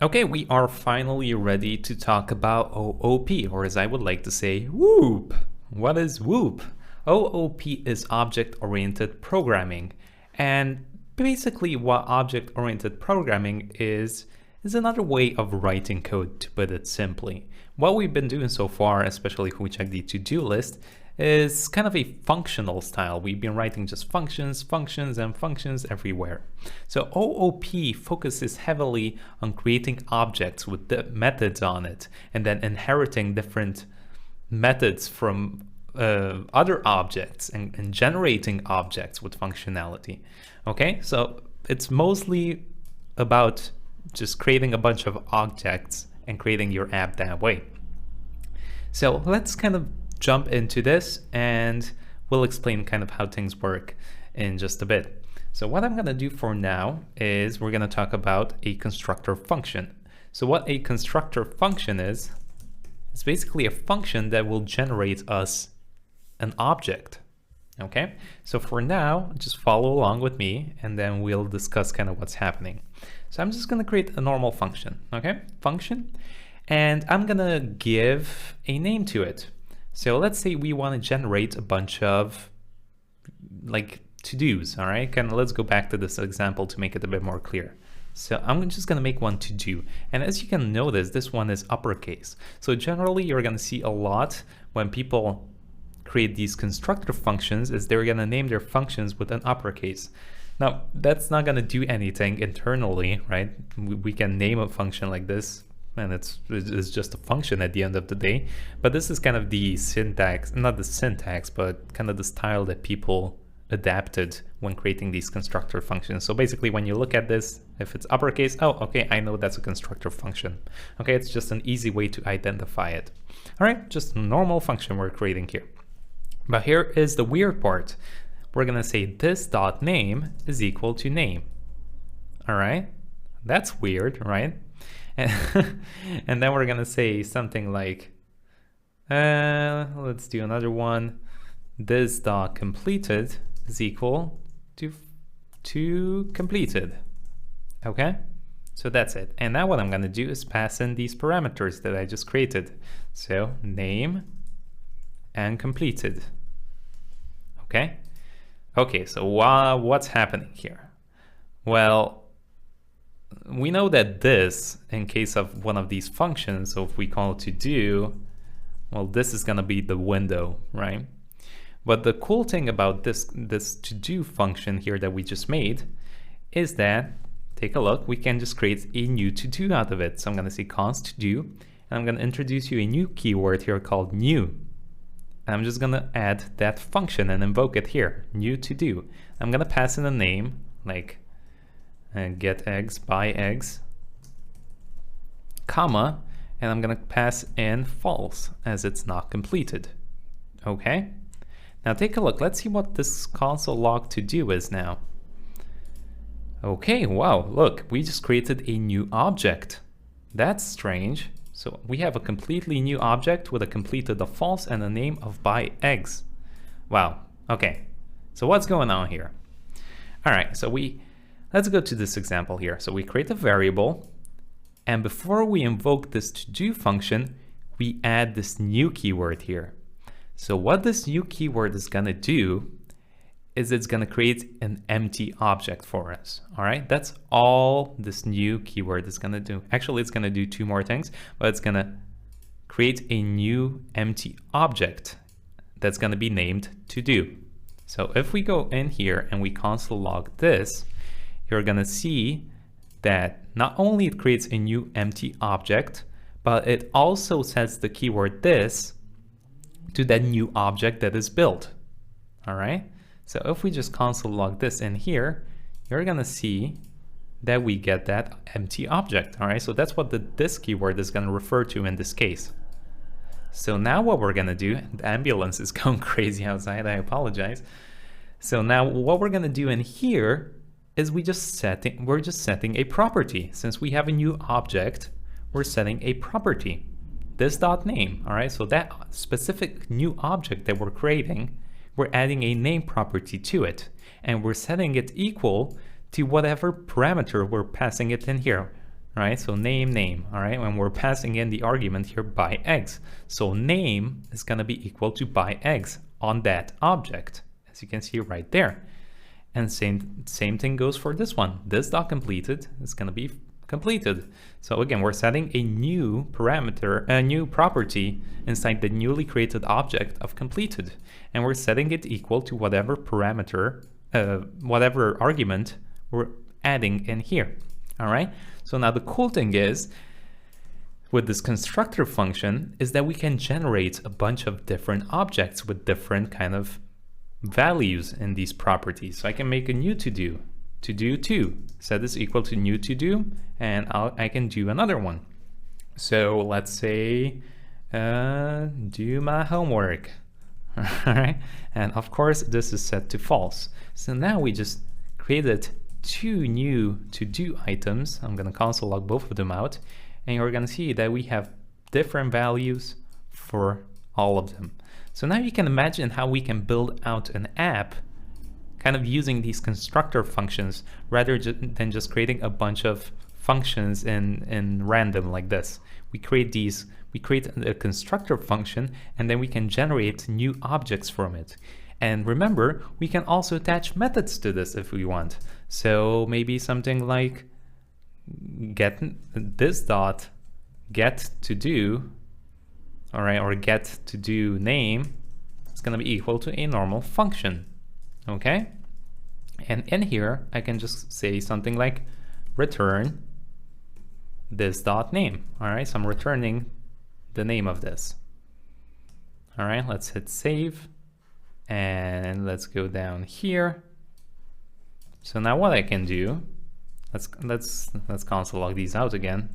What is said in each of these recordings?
Okay, we are finally ready to talk about OOP, or as I would like to say, WOOP. What is WOOP? OOP is object-oriented programming, and basically what object-oriented programming is another way of writing code, to put it simply. What we've been doing so far, especially if we check the to-do list, is kind of a functional style. We've been writing just functions, functions, and functions everywhere. So OOP focuses heavily on creating objects with the methods on it, and then inheriting different methods from other objects and generating objects with functionality. Okay, so it's mostly about just creating a bunch of objects and creating your app that way. So let's kind of jump into this and we'll explain kind of how things work in just a bit. So what I'm going to do for now is we're going to talk about a constructor function. So what a constructor function is, it's basically a function that will generate us an object. Okay, so for now, just follow along with me and then we'll discuss kind of what's happening. So I'm just going to create a normal function, okay, function, and I'm going to give a name to it. So let's say we want to generate a bunch of like to-dos, all right? Let's go back to this example to make it a bit more clear. So I'm just going to make one to-do. And as you can notice, this one is uppercase. So generally, you're going to see a lot when people create these constructor functions is they're going to name their functions with an uppercase. Now, that's not going to do anything internally, right? We can name a function like this, and it's just a function at the end of the day. But this is kind of the syntax, not the syntax, but kind of the style that people adapted when creating these constructor functions. So basically when you look at this, if it's uppercase, oh, okay, I know that's a constructor function. Okay, it's just an easy way to identify it. All right, just a normal function we're creating here. But here is the weird part. We're gonna say this dot name is equal to name. All right, that's weird, right? And then we're gonna say something like, let's do another one. This dot completed is equal to completed. Okay, so that's it. And now what I'm gonna do is pass in these parameters that I just created. So name and completed. Okay. Okay, so what's happening here? Well, we know that this, in case of one of these functions, so if we call it to do, well, this is going to be the window, right? But the cool thing about this to do function here that we just made is that, take a look, we can just create a new to do out of it. So I'm going to say const to do, and I'm going to introduce you a new keyword here called new. And I'm just going to add that function and invoke it here, new to do. I'm going to pass in a name like get eggs, buy eggs, comma, and I'm going to pass in false as it's not completed. Okay, now take a look. Let's see what this console log to do is now. Okay, wow, look, we just created a new object. That's strange. So we have a completely new object with a completed of false and a name of buy eggs. Wow, okay, so what's going on here? All right, so let's go to this example here. So we create a variable, and before we invoke this to-do function, we add this new keyword here. So what this new keyword is gonna do is it's gonna create an empty object for us, all right? That's all this new keyword is gonna do. Actually, it's gonna do two more things, but it's gonna create a new empty object that's gonna be named to do. So if we go in here and we console log this, you're gonna see that not only it creates a new empty object, but it also sets the keyword this to that new object that is built, all right? So if we just console log this in here, you're gonna see that we get that empty object, all right? So that's what this keyword is gonna refer to in this case. So now what we're gonna do, the ambulance is going crazy outside, I apologize. So now what we're gonna do in here is we're just setting a property. Since we have a new object, we're setting a property, this dot name, all right? So that specific new object that we're creating, we're adding a name property to it, and we're setting it equal to whatever parameter we're passing it in here. right? So name, all right? When we're passing in the argument here by eggs. So name is gonna be equal to by eggs on that object, as you can see right there. And same thing goes for this one. This dot completed is gonna be completed. So again, we're setting a new parameter, a new property inside the newly created object of completed. And we're setting it equal to whatever parameter, whatever argument we're adding in here. All right. So now the cool thing is with this constructor function is that we can generate a bunch of different objects with different kind of values in these properties. So I can make a new to-do 2, set this equal to new to-do, and I can do another one. So let's say do my homework. All right. And of course this is set to false. So now we just created 2 new to-do items. I'm going to console log both of them out, and you're going to see that we have different values for all of them. So now you can imagine how we can build out an app kind of using these constructor functions rather than just creating a bunch of functions in random like this. We create a constructor function, and then we can generate new objects from it. And remember, we can also attach methods to this if we want. So maybe something like get this dot get to do, all right, or get to do name is going to be equal to a normal function. Okay. And in here, I can just say something like return this dot name. All right. So I'm returning the name of this. All right. Let's hit save. And let's go down here. So now what I can do, let's console log these out again.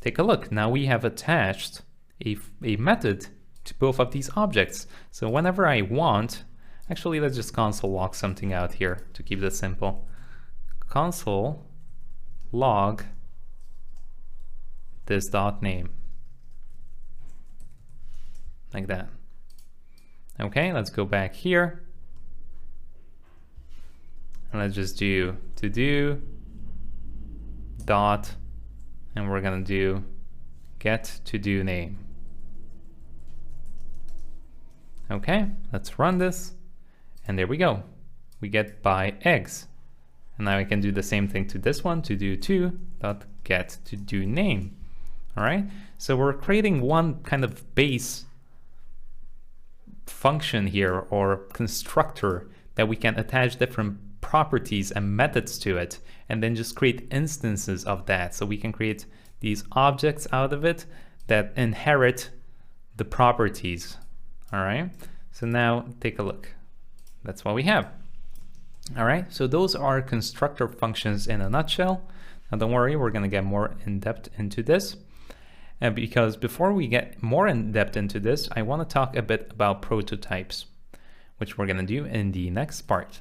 Take a look. Now we have attached a method to both of these objects. So whenever I want, actually let's just console log something out here to keep this simple. Console log this dot name. Like that. Okay, let's go back here. And let's just do to do dot, and we're gonna do get to do name. Okay, let's run this, and there we go. We get by eggs. And now I can do the same thing to this one, to do 2 dot get to do name. All right, so we're creating one kind of base function here or constructor that we can attach different properties and methods to it, and then just create instances of that. So we can create these objects out of it that inherit the properties. All right, so now take a look. That's what we have. All right, so those are constructor functions in a nutshell. Now don't worry, we're going to get more in depth into this. Because before we get more in depth into this, I want to talk a bit about prototypes, which we're going to do in the next part.